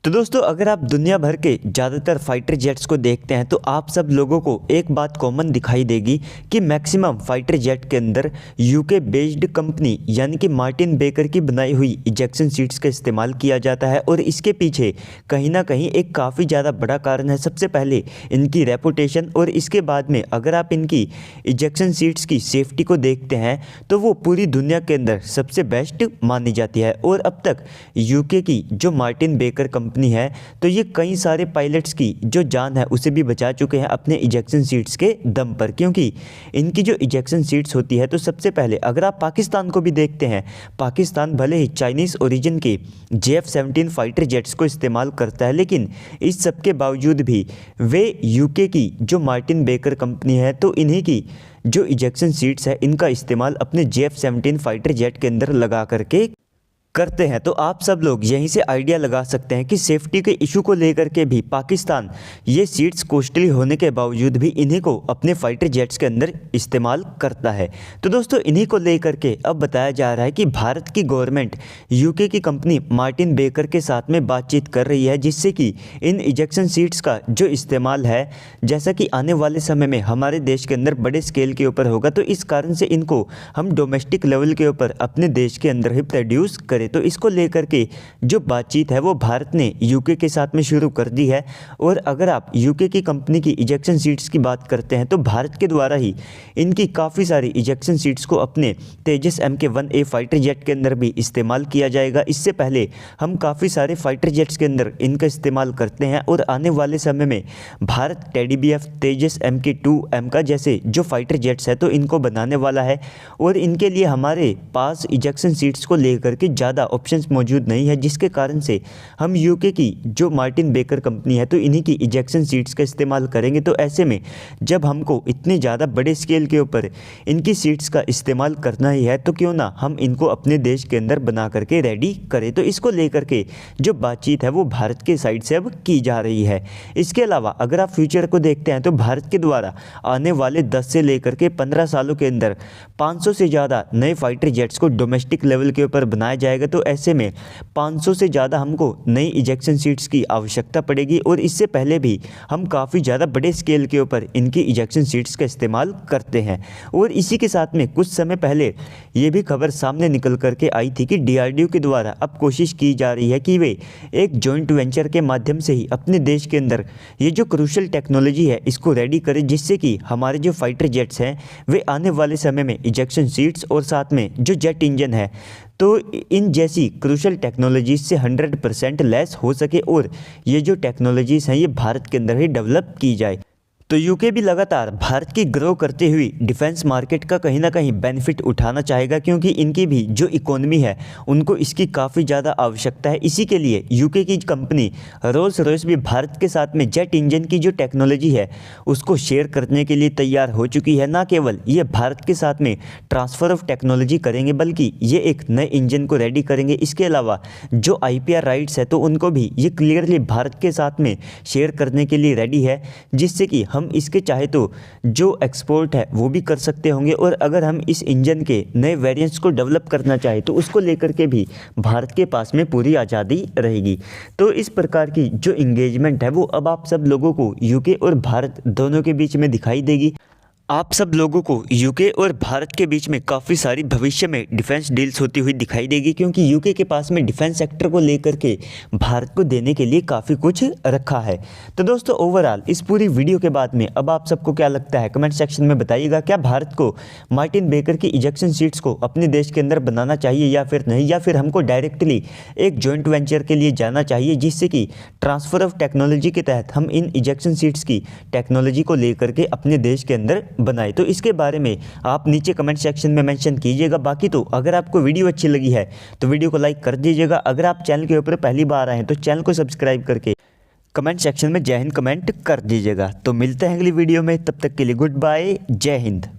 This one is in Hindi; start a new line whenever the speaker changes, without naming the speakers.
तो दोस्तों अगर आप दुनिया भर के ज़्यादातर फाइटर जेट्स को देखते हैं तो आप सब लोगों को एक बात कॉमन दिखाई देगी कि मैक्सिमम फाइटर जेट के अंदर यूके बेस्ड कंपनी यानी कि मार्टिन बेकर की बनाई हुई इजेक्शन सीट्स का इस्तेमाल किया जाता है। और इसके पीछे कहीं ना कहीं एक काफ़ी ज़्यादा बड़ा कारण है। सबसे पहले इनकी रेपुटेशन, और इसके बाद में अगर आप इनकी इजेक्शन सीट्स की सेफ्टी को देखते हैं तो वो पूरी दुनिया के अंदर सबसे बेस्ट मानी जाती है। और अब तक यूके की जो मार्टिन बेकर कंपनी है तो ये कई सारे पायलट्स की जो जान है उसे भी बचा चुके हैं अपने इजेक्शन सीट्स के दम पर। क्योंकि इनकी जो इजेक्शन सीट्स होती है तो सबसे पहले अगर आप पाकिस्तान को भी देखते हैं, पाकिस्तान भले ही चाइनीज़ ओरिजिन के JF-17 फाइटर जेट्स को इस्तेमाल करता है, लेकिन इस सब के बावजूद भी वे यूके की जो मार्टिन बेकर कंपनी है तो इन्हीं की जो इजेक्शन सीट्स है इनका इस्तेमाल अपने JF-17 फाइटर जेट के अंदर लगा करके करते हैं। तो आप सब लोग यहीं से आइडिया लगा सकते हैं कि सेफ्टी के इशू को लेकर के भी पाकिस्तान ये सीट्स कॉस्टली होने के बावजूद भी इन्हीं को अपने फाइटर जेट्स के अंदर इस्तेमाल करता है। तो दोस्तों इन्हीं को लेकर के अब बताया जा रहा है कि भारत की गवर्नमेंट यूके की कंपनी मार्टिन बेकर के साथ में बातचीत कर रही है, जिससे कि इन इजेक्शन सीट्स का जो इस्तेमाल है जैसा कि आने वाले समय में हमारे देश के अंदर बड़े स्केल के ऊपर होगा, तो इस कारण से इनको हम डोमेस्टिक लेवल के ऊपर अपने देश के अंदर ही प्रोड्यूस करें। तो इसको लेकर के जो बातचीत है वो भारत ने यूके के साथ में शुरू कर दी है। और अगर आप यूके की कंपनी की इजेक्शन सीट्स की बात करते हैं तो भारत के द्वारा ही इनकी काफ़ी सारी इजेक्शन सीट्स को अपने तेजस MK-1A फाइटर जेट के अंदर भी इस्तेमाल किया जाएगा। इससे पहले हम काफ़ी सारे फाइटर जेट्स के अंदर इनका इस्तेमाल करते हैं और आने वाले समय में भारत TDBF तेजस MK-2M का जैसे जो फाइटर जेट्स है तो इनको बनाने वाला है। और इनके लिए हमारे पास इजेक्शन सीट्स को लेकर के ज़्यादा ऑप्शंस मौजूद नहीं है, जिसके कारण से हम यूके की जो मार्टिन बेकर कंपनी है तो इन्हीं की इजेक्शन सीट्स का इस्तेमाल करेंगे। तो ऐसे में जब हमको इतने ज़्यादा बड़े स्केल के ऊपर इनकी सीट्स का इस्तेमाल करना ही है तो क्यों ना हम इनको अपने देश के अंदर बना करके रेडी करें। तो इसको लेकर के जो बातचीत है वो भारत के साइड से अब की जा रही है। इसके अलावा अगर आप फ्यूचर को देखते हैं तो भारत के द्वारा आने वाले 10 से लेकर के 15 सालों के अंदर 500 से ज़्यादा नए फाइटर जेट्स को डोमेस्टिक लेवल के ऊपर बनाया जाएगा। तो ऐसे में 500 से ज़्यादा हमको नई इजेक्शन सीट्स की आवश्यकता पड़ेगी। और इससे पहले भी हम काफ़ी ज़्यादा बड़े स्केल के ऊपर इनकी इजेक्शन सीट्स का इस्तेमाल करते हैं। और इसी के साथ में कुछ समय पहले ये भी खबर सामने निकल करके आई थी कि DRDO के द्वारा अब कोशिश की जा रही है कि वे एक जॉइंट वेंचर के माध्यम से ही अपने देश के अंदर ये जो क्रूशल टेक्नोलॉजी है इसको रेडी करें, जिससे कि हमारे जो फाइटर जेट्स हैं वे आने वाले समय में इजेक्शन सीट्स और साथ में जो जेट इंजन है तो इन जैसी क्रूशल टेक्नोलॉजीज से 100% लेस हो सके और ये जो टेक्नोलॉजीज़ हैं ये भारत के अंदर ही डेवलप की जाए। तो यूके भी लगातार भारत की ग्रो करते हुई डिफेंस मार्केट का कहीं ना कहीं बेनिफिट उठाना चाहेगा, क्योंकि इनकी भी जो इकोनॉमी है उनको इसकी काफ़ी ज़्यादा आवश्यकता है। इसी के लिए यूके की कंपनी रोल्स रॉयस भी भारत के साथ में जेट इंजन की जो टेक्नोलॉजी है उसको शेयर करने के लिए तैयार हो चुकी है। ना केवल ये भारत के साथ में ट्रांसफ़र ऑफ टेक्नोलॉजी करेंगे बल्कि ये एक नए इंजन को रेडी करेंगे। इसके अलावा जो IPR राइट्स है तो उनको भी ये क्लियरली भारत के साथ में शेयर करने के लिए रेडी है, जिससे कि हम इसके चाहे तो जो एक्सपोर्ट है वो भी कर सकते होंगे। और अगर हम इस इंजन के नए वेरिएंट्स को डेवलप करना चाहे तो उसको लेकर के भी भारत के पास में पूरी आज़ादी रहेगी। तो इस प्रकार की जो इंगेजमेंट है वो अब आप सब लोगों को यूके और भारत दोनों के बीच में दिखाई देगी। आप सब लोगों को यूके और भारत के बीच में काफ़ी सारी भविष्य में डिफेंस डील्स होती हुई दिखाई देगी, क्योंकि यूके के पास में डिफेंस सेक्टर को लेकर के भारत को देने के लिए काफ़ी कुछ रखा है। तो दोस्तों ओवरऑल इस पूरी वीडियो के बाद में अब आप सबको क्या लगता है कमेंट सेक्शन में बताइएगा। क्या भारत को मार्टिन बेकर की इजेक्शन सीट्स को अपने देश के अंदर बनाना चाहिए या फिर नहीं, या फिर हमको डायरेक्टली एक जॉइंट वेंचर के लिए जाना चाहिए जिससे कि ट्रांसफ़र ऑफ टेक्नोलॉजी के तहत हम इन इजेक्शन सीट्स की टेक्नोलॉजी को लेकर के अपने देश के अंदर बनाए। तो इसके बारे में आप नीचे कमेंट सेक्शन में मेंशन कीजिएगा। बाकी तो अगर आपको वीडियो अच्छी लगी है तो वीडियो को लाइक कर दीजिएगा। अगर आप चैनल के ऊपर पहली बार आए हैं तो चैनल को सब्सक्राइब करके कमेंट सेक्शन में जय हिंद कमेंट कर दीजिएगा। तो मिलते हैं अगली वीडियो में, तब तक के लिए गुड बाय, जय हिंद।